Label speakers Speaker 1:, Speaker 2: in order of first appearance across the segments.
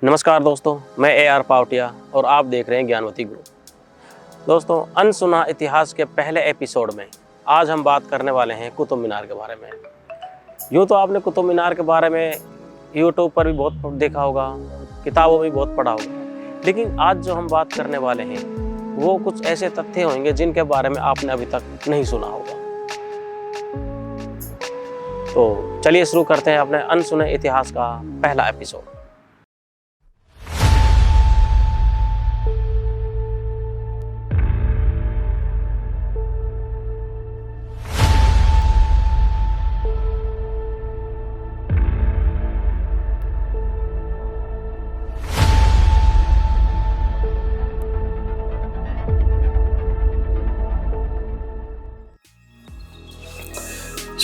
Speaker 1: नमस्कार दोस्तों, मैं AR पावटिया और आप देख रहे हैं ज्ञानवती ग्रुप। दोस्तों, अनसुना इतिहास के पहले एपिसोड में आज हम बात करने वाले हैं कुतुब मीनार के बारे में। यूँ तो आपने कुतुब मीनार के बारे में यूट्यूब पर भी बहुत देखा होगा, किताबों में भी बहुत पढ़ा होगा, लेकिन आज जो हम बात करने वाले हैं वो कुछ ऐसे तथ्य होंगे जिनके बारे में आपने अभी तक नहीं सुना होगा। तो चलिए शुरू करते हैं अपने अनसुने इतिहास का पहला एपिसोड।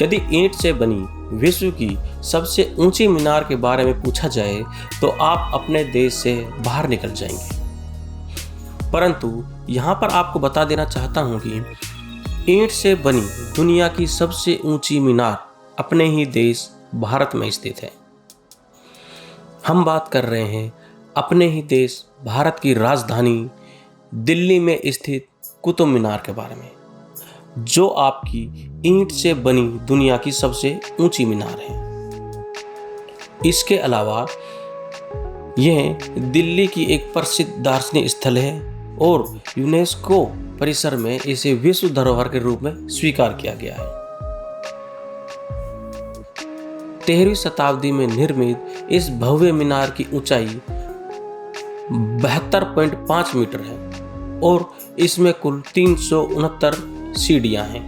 Speaker 2: यदि ईंट से बनी विश्व की सबसे ऊंची मीनार के बारे में पूछा जाए तो आप अपने देश से बाहर निकल जाएंगे। परंतु यहाँ पर आपको बता देना चाहता हूँ कि ईंट से बनी दुनिया की सबसे ऊंची मीनार अपने ही देश भारत में स्थित है। हम बात कर रहे हैं अपने ही देश भारत की राजधानी दिल्ली में स्थित कुतुब मीनार के बारे में, जो आपकी ईंट से बनी दुनिया की सबसे ऊंची मीनार है। इसके अलावा यह दिल्ली की एक प्रसिद्ध दार्शनिक स्थल है और यूनेस्को परिसर में इसे विश्व धरोहर के रूप में स्वीकार किया गया है। 13वीं शताब्दी में निर्मित इस भव्य मीनार की ऊंचाई 72.5 मीटर है और इसमें कुल 369 सीढ़ियां हैं।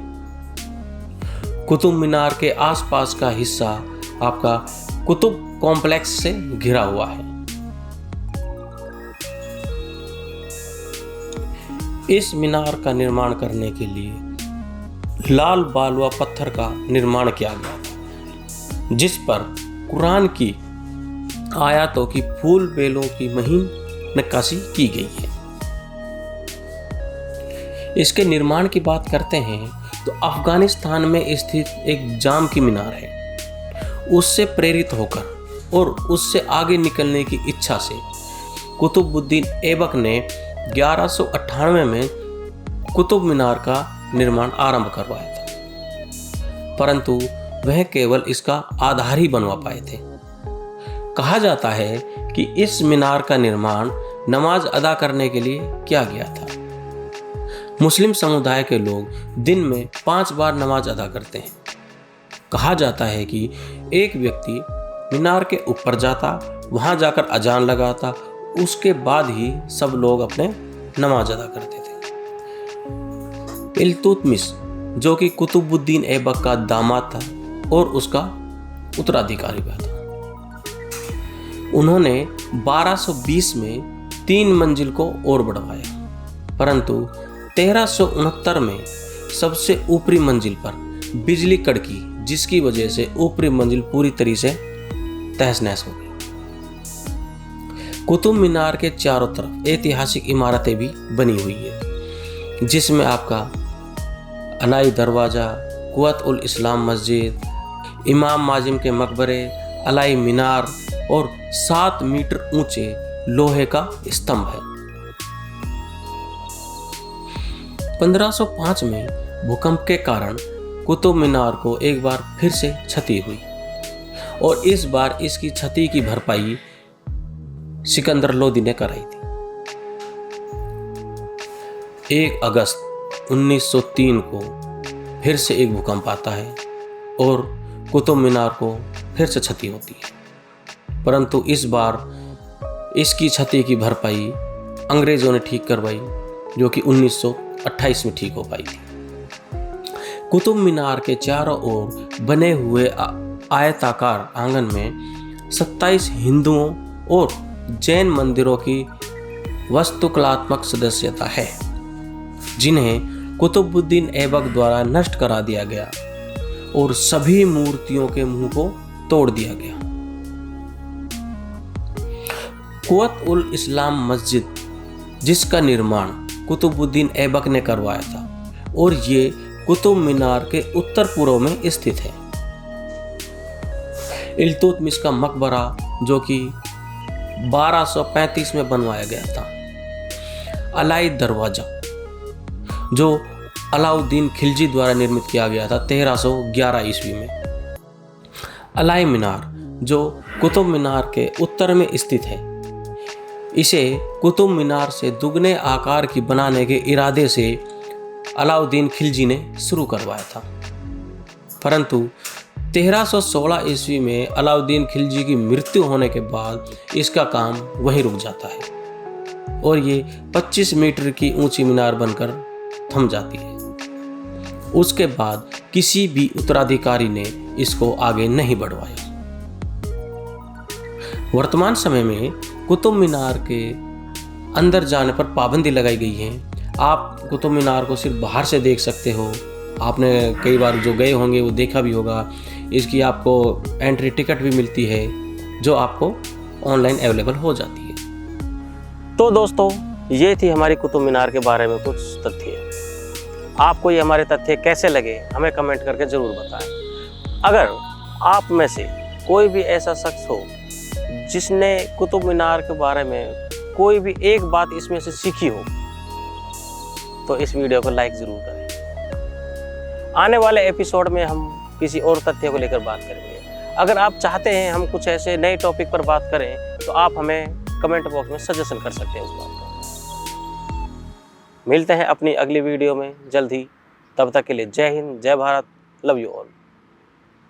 Speaker 2: कुतुब मीनार के आसपास का हिस्सा आपका कुतुब कॉम्प्लेक्स से घिरा हुआ है। इस मीनार का निर्माण करने के लिए लाल बालुआ पत्थर का निर्माण किया गया था, जिस पर कुरान की आयतों की फूल बेलों की महीन नक्काशी की गई है। इसके निर्माण की बात करते हैं तो अफगानिस्तान में स्थित एक जाम की मीनार है। उससे प्रेरित होकर और उससे आगे निकलने की इच्छा से कुतुबुद्दीन ऐबक ने 1198 में कुतुब मीनार का निर्माण आरंभ करवाया था, परंतु वह केवल इसका आधार ही बनवा पाए थे। कहा जाता है कि इस मीनार का निर्माण नमाज अदा करने के लिए किया गया था। मुस्लिम समुदाय के लोग दिन में 5 बार नमाज अदा करते हैं। कहा जाता है कि एक व्यक्ति मीनार के ऊपर जाता, वहां जाकर अजान लगाता, उसके बाद ही सब लोग अपने नमाज अदा करते थे। इल्तुतमिश, जो कि कुतुबुद्दीन ऐबक का दामाद था और उसका उत्तराधिकारी भी था, उन्होंने 1220 में 3 मंजिल को और बढ़वाया, परंतु 1369 में सबसे ऊपरी मंजिल पर बिजली कड़की, जिसकी वजह से ऊपरी मंजिल पूरी तरह से तहस नहस हो गई। कुतुब मीनार के चारों तरफ ऐतिहासिक इमारतें भी बनी हुई है, जिसमें आपका अलाई दरवाजा, कुवत उल इस्लाम मस्जिद, इमाम माजिम के मकबरे, अलाई मीनार और 7 मीटर ऊंचे लोहे का स्तंभ है। 1505 में भूकंप के कारण कुतुब मीनार को एक बार फिर से क्षति हुई और इस बार इसकी क्षति की भरपाई सिकंदर लोदी ने कराई थी। 1 अगस्त 1903 को फिर से एक भूकंप आता है और कुतुब मीनार को फिर से क्षति होती है, परंतु इस बार इसकी क्षति की भरपाई अंग्रेजों ने ठीक करवाई, जो कि 1928 में ठीक हो पाई थी। कुतुब मीनार के चारों ओर बने हुए आयताकार आंगन में 27 हिंदुओं और जैन मंदिरों की वास्तुकलात्मक सदस्यता है, जिन्हें कुतुबुद्दीन ऐबक द्वारा नष्ट करा दिया गया और सभी मूर्तियों के मुंह को तोड़ दिया गया। कुवत उल इस्लाम मस्जिद, जिसका निर्माण कुतुबुद्दीन ऐबक ने करवाया था और ये कुतुब मीनार के उत्तर पूर्व में स्थित है। इल्तुतमिश का मकबरा, जो कि 1235 में बनवाया गया था। अलाई दरवाज़ा जो अलाउद्दीन खिलजी द्वारा निर्मित किया गया था 1311 ईस्वी में। अलाई मीनार जो कुतुब मीनार के उत्तर में स्थित है, इसे कुतुब मीनार से दुगने आकार की बनाने के इरादे से अलाउद्दीन खिलजी ने शुरू करवाया था, परंतु 1316 ईस्वी में अलाउद्दीन खिलजी की मृत्यु होने के बाद इसका काम वहीं रुक जाता है और ये 25 मीटर की ऊंची मीनार बनकर थम जाती है। उसके बाद किसी भी उत्तराधिकारी ने इसको आगे नहीं बढ़वाया। वर्तमान समय में कुतुब मीनार के अंदर जाने पर पाबंदी लगाई गई है। आप कुतुब मीनार को सिर्फ बाहर से देख सकते हो। आपने कई बार जो गए होंगे वो देखा भी होगा। इसकी आपको एंट्री टिकट भी मिलती है जो आपको ऑनलाइन अवेलेबल हो जाती है।
Speaker 1: तो दोस्तों, ये थी हमारी कुतुब मीनार के बारे में कुछ तथ्य। आपको ये हमारे तथ्य कैसे लगे हमें कमेंट करके ज़रूर बताएं। अगर आप में से कोई भी ऐसा शख्स हो जिसने कुतुब मीनार के बारे में कोई भी एक बात इसमें से सीखी हो, तो इस वीडियो को लाइक ज़रूर करें। आने वाले एपिसोड में हम किसी और तथ्य को लेकर बात करेंगे। अगर आप चाहते हैं हम कुछ ऐसे नए टॉपिक पर बात करें तो आप हमें कमेंट बॉक्स में सजेशन कर सकते हैं उस बात को। मिलते हैं अपनी अगली वीडियो में जल्द ही। तब तक के लिए जय हिंद, जय भारत, लव यू ऑल।